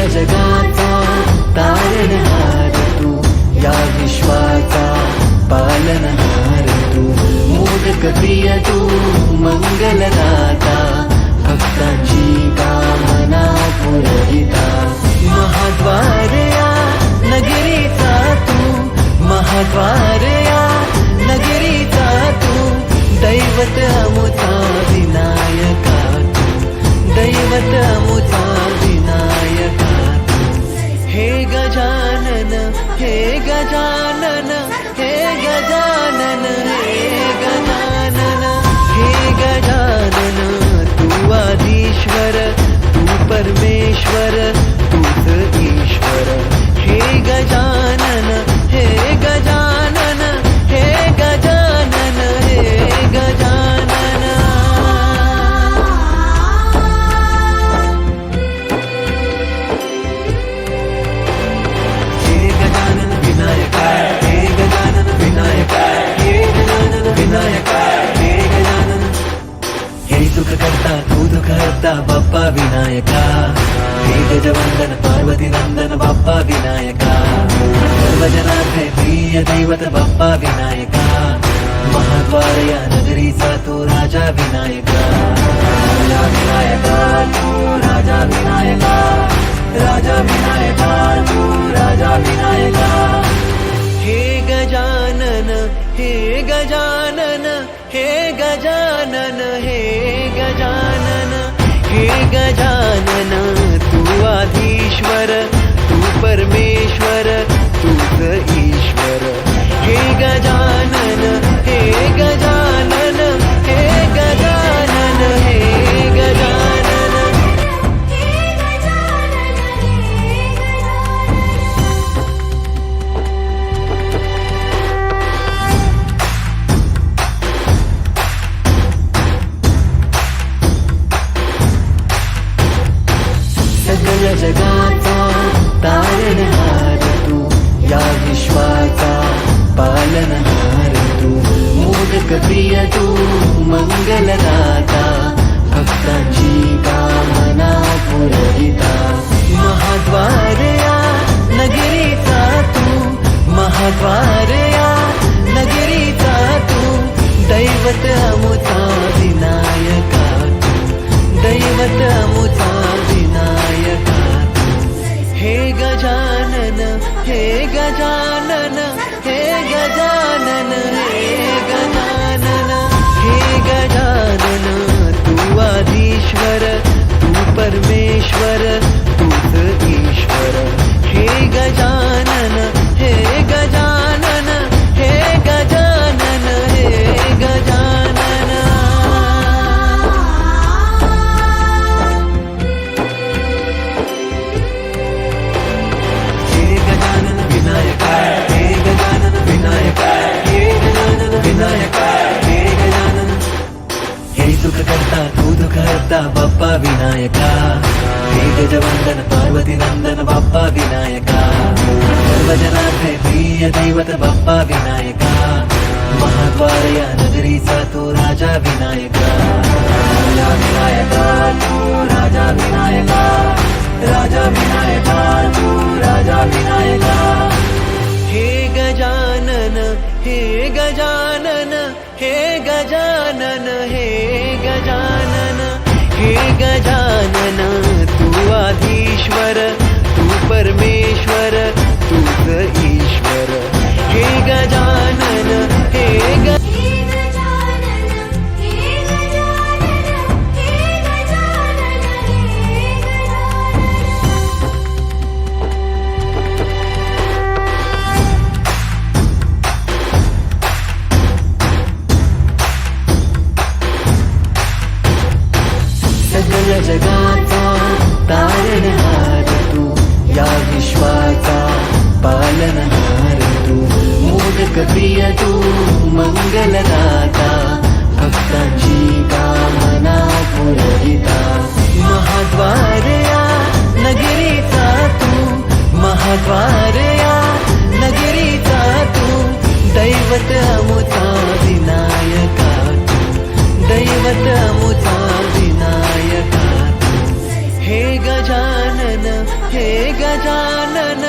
जगाचा तारणहार तू, या विश्वाचा पालनहार तू, मोदक प्रिय तू, मंगलदाता, भक्तांची कामना पुरविता, महाद्वार या नगरीचा तू, महाद्वार या नगरीचा तू, दैवत अमुचा विनायका तू, दैवत अमुचा विनायका तू. हे गजानन, हे गजानन, हे गजानन, हे गजानन, हे गजानन, तू आदिश्वर, तू परमेश्वर, तूच ईश्वर. हे गजानन, हे गजानन, हे गजानन, हे गजानन. हे गजानन विनायका, हे गजानन विनायका, हे गजानन विनायका, हे गजानन. हे सुख करता तू दुःख हरता बाप्पा विनायका, हे गजवंदन पार्वती नंदन बाप्पा विनायका, सर्वजनार्थे प्रिय दैवत बाप्पा विनायका, महाद्वार या नगरीचा तू राजा विनायका, राजा विनायका तू, राजा विनायका, राजा विनायका तू, राजा विनायका. हे गजानन, हे गजानन, हे गजानन, हे गजानन, हे गजानन, तू आदिश्वर, तू परमेश्वर, तूच ईश्वर. हे गजानन, हे गजानन, हे गजानन, हे गजानन. सगळ्या जगाचा तारणहार तू, या विश्वाचा पालनहार तू, मोदक प्रिय तू, मंगलदाता, भक्तांची कामना पुरविता, महाद्वार या नगरीचा तू, महाद्वार या नगरीचा तू, दैवत अमुचा विनायका तू, दैवत अमुचा विनायका तू. हे गजानन, हे गजानन, हे गजानन, हे गजानन, हे गजानन, तू आदिश्वर, तू परमेश्वर, तूच ईश्वर. हे गजानन, हे गजानन, हे गजानन, हे गजानन. हे गजानन विनायका, हे गजानन विनायका, हे गजानन विनायका, हे गजानन. हे सुख करता तू दुःख हरता बाप्पा विनायका, हे गजवंदन पार्वती नंदन बाप्पा विनायका, सर्वजनार्थे प्रिय दैवत बाप्पा विनायका, महाद्वार या नगरीचा तू राजा विनायका, राजा विनायका तू, राजा विनायका, राजा विनायका तू, राजा विनायका. हे गजानन, हे गजानन, हे गजानन, हे गजानन, हे गजानन, तू आदिश्वर, तू परमेश्वर, तूच ईश्वर. हे गजानन, हे सगळ्या जगाचा तारणहार तू, या विश्वाचा पालनहार तू, मोदक प्रिय तू, मंगलदाता, भक्तांची कामना पुरविता, महाद्वार या नगरीचा तू, महाद्वार या नगरीचा तू, दैवत अमुचा विनायका तू, दैवत अमुचा विनायका तू. हे गजानन, हे गजानन